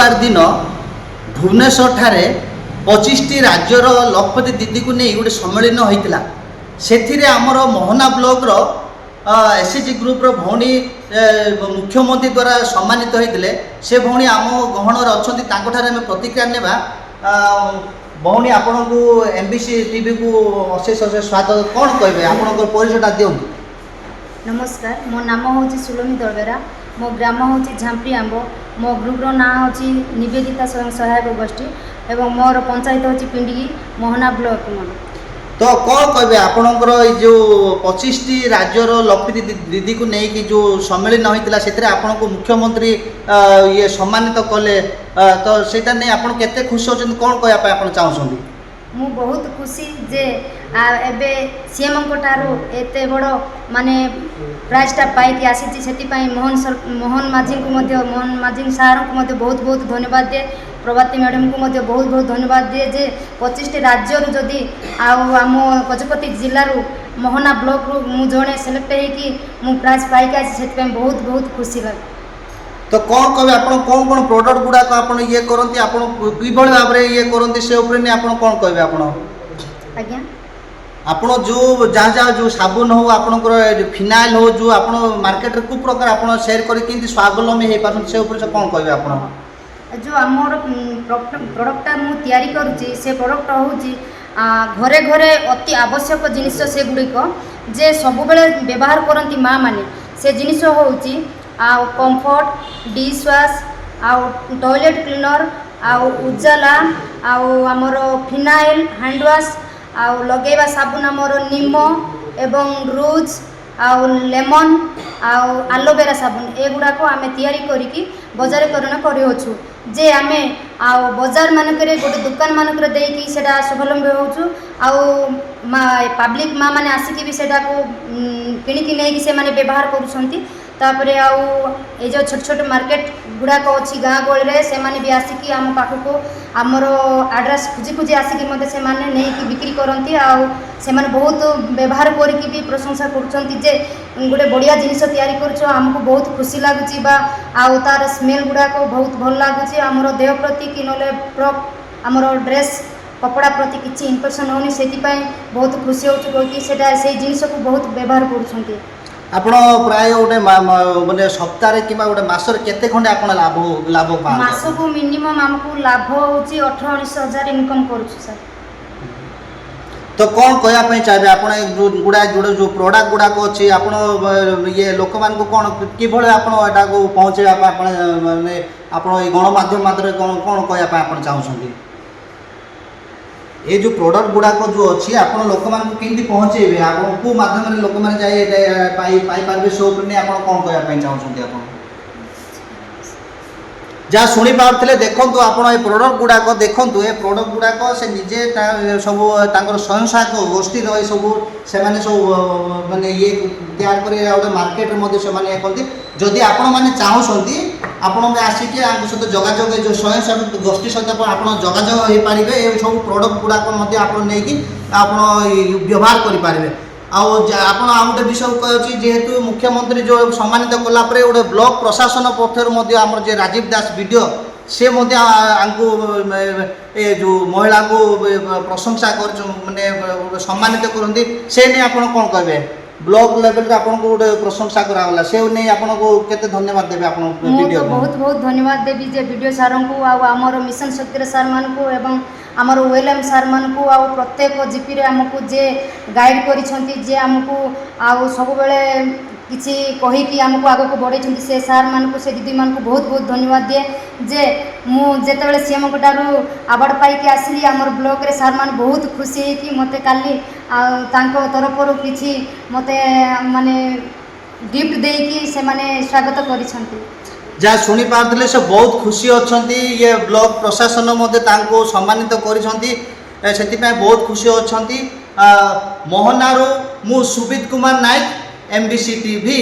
शुक्रवार दिन भुवनेश्वर ठारे 25टी राज्यर लखपति दीदी को नहीं गोटे सम्मेलन होता से आमर मोहना ब्लॉक एसएचजी ग्रुप भौणी मुख्यमंत्री द्वारा सम्मानित होते से भौणी आम गहणर अच्छा आम प्रतिक्रिया नेबा भौणी आपण को एमबीसी टीवी को अशेष अशेष स्वागत कौन कहे आप परिचयटा दिंतु। नमस्कार मो नाम हूँ सुलोमी दलबेरा मो ग्राम हूँ झांपी आंब मो ग्रुप्र ना हूँ निवेदिता स्वयं सहायक गोष्ठी एवं मोर पंचायत हूँ पिंडगी मोहना ब्लॉक मोर। तो कौन कहे आपणकर जो 25टी राज्यर लखपति दीदी को लेकिन जो सम्मेलन होता से आपण को मुख्यमंत्री ये सम्मानित कले तो सेटा नहीं आप केते खुश होचन कौन कहया आप चाहूँ। मु बहुत खुशी जे एबे सीएम को ठारू एते बड़ माने प्राइजटा पाई आसी से मोहन माझी को मोहन माझी सार को बहुत बहुत धन्यवाद दिए प्रभाती मैडम को बहुत बहुत धन्यवाद दिए जे 25टी राज्य जदि आम गजपति जिलूर मोहना ब्लॉक रु मु जड़े सिलेक्ट होगी मु प्राइज पाई आसी से बहुत बहुत खुशी लगे। तो कौन कहे आप कौन कौन प्रोडक्ट गुड़ाक आप ये करती आप भाव में ये करती से कौन कहे आज्ञा आप जो जहाँ जहाँ जो साबुन हो आपंकर फिनाइल हो जो आप मार्केट को प्रकार आप सेल कर स्वावलम्बी हो पार से कौन कहे आप जो आमर प्रोडक्टा मु तैयारी करुच्ची से प्रोडक्ट हूँ घरे घरे अति आवश्यक जिनिस से गुड़िक जे सब बेले व्यवहार करती माँ माने से जिनिस हूँ comfort dish wash toilet cleaner Ujala आमर फिनाइल हैंड वाश लगेवा साबुन आमर निम एवं रूज लेमन आलोवेरा साबुन एगुड़ाक आम तैयारी करिकी बजारीकरण करूँ जे आम बजार मानक गोटे दुकान मानक देकी सेटा स्वावलम्बी होचु पब्लिक माँ मैंने आसिकी भी सेटा को किणिकी नहीं से माने व्यवहार करुछंती तापरे ये जो छोट छोट मार्केट गुड़ाक अच्छी गाँ गहली से माने भी आसिकी आम पाखक आमर आड्रेस खुजी खुजी आसिकी मते से माने नहीं बिक्री करती से माने बहुत व्यवहार करके भी प्रशंसा करुछंती जे गोटे बढ़िया जिनिस तैयारी करुछ आमको बहुत खुशी लगुच तार स्मेल गुड़ाक बहुत भल लगुच आमर देह प्रति कि ना आमर ड्रेस कपड़ा प्रति किसी इन्फेक्शन होनी से बहुत खुशी होटा से जिनिस को बहुत व्यवहार करुछंती। आपण प्राय गोटे माने सप्ताह कि गोटे मासर केते खंडे आपण लाभ लाभ मास को मिनिमम हमको लाभ होची 18-19 हजार इनकम करूछु सर। तो कौन कहया चाहिए आप गुड़ा जो प्रोडक्ट गुड़ाक अच्छी आप ये लोक मान को कौन कि आपटा को पहुँचे माने आप गणमाध्यम माध्यम कौन कहया आप चाहूँ ये जो प्रोडक्ट गुड़ाक जो अच्छी आप लोक मान केमती पहुँचे आप को माध्यम लोक मैंने जापारे से आप कौन कहना चाहते आप जहाँ शुणी पारे देखूँ आप प्रोडक्ट गुड़ाक देखूँ ये प्रोडक्ट गुड़ाक से निजे सब स्वयं सहायक गोष्ठी रही सब से माने ये तैयार कर मार्केट में करती जदि आपण मैंने चाहूँगी आपण आसिक सहित जोगाजोग जो स्वयं सहायक गोष्ठी सहित आप जोगाजोग हो पारे ये सब प्रोडक्ट गुड़ाक आप व्यवहार करें गोटे विषय कहे जेहेतु मुख्यमंत्री जो सम्मानित कलापर गोटे ब्लॉक प्रशासन पक्षर आम जे राजीव दास वीडियो से आमको जो महिला को प्रशंसा कर माने सम्मानित करती से नहीं आप कौन कहे ब्लॉक लेवल आपन को गोटे प्रशंसा कराला से नहीं आपन को केते धन्यवाद देबे आपन वीडियो बहुत बहुत धन्यवाद देबी जे वीडियो सार को आमर मिशन शक्ति सार मान को एवं आमर ओएलएम सार मान को प्रत्येक जीपी रे हमको जे गाइड करिसंती जे हमको सब बेले किसी कहीकि आमको आग को बढ़े से सार मान को से दीदी मान को बहुत बहुत धन्यवाद दिए जे मुझे सीएम को ठारू अवार्ड पाई आसली आमर ब्लॉक रे सार मान बहुत खुशी है कि मते काली तरफ किसी मते माने गिफ्ट देकी से माने स्वागत करिसंती जहाँ शुणी पारे से बहुत खुशी अच्छा ये ब्लॉक प्रशासन सम्मानित कर बहुत खुशी अच्छा मोहनारू मु सुबित कुमार नायक एमबीसी टीवी।